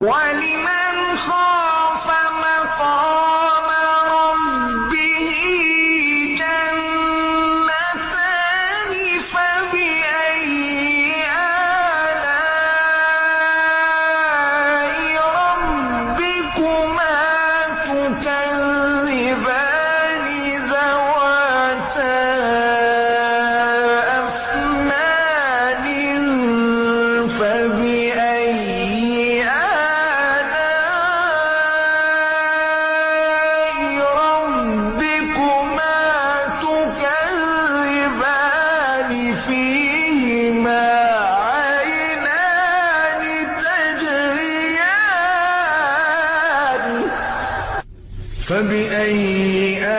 وَلِمَنْ خَافَ مَقَامَ رَبِّهِ جَنَّتَانِ فَبِأَيِّ آلَاءِ رَبِّكُمَا تُكَذِّبَانِ ذَوَاتَا أَفْنَانٍ فَبِأَيِّ آلَاءِ رَبِّكُمَا تُكَذِّبَانِ فِيهِمَا عَيْنَانِ تَجْرِيَانِ فَبِأَيِّ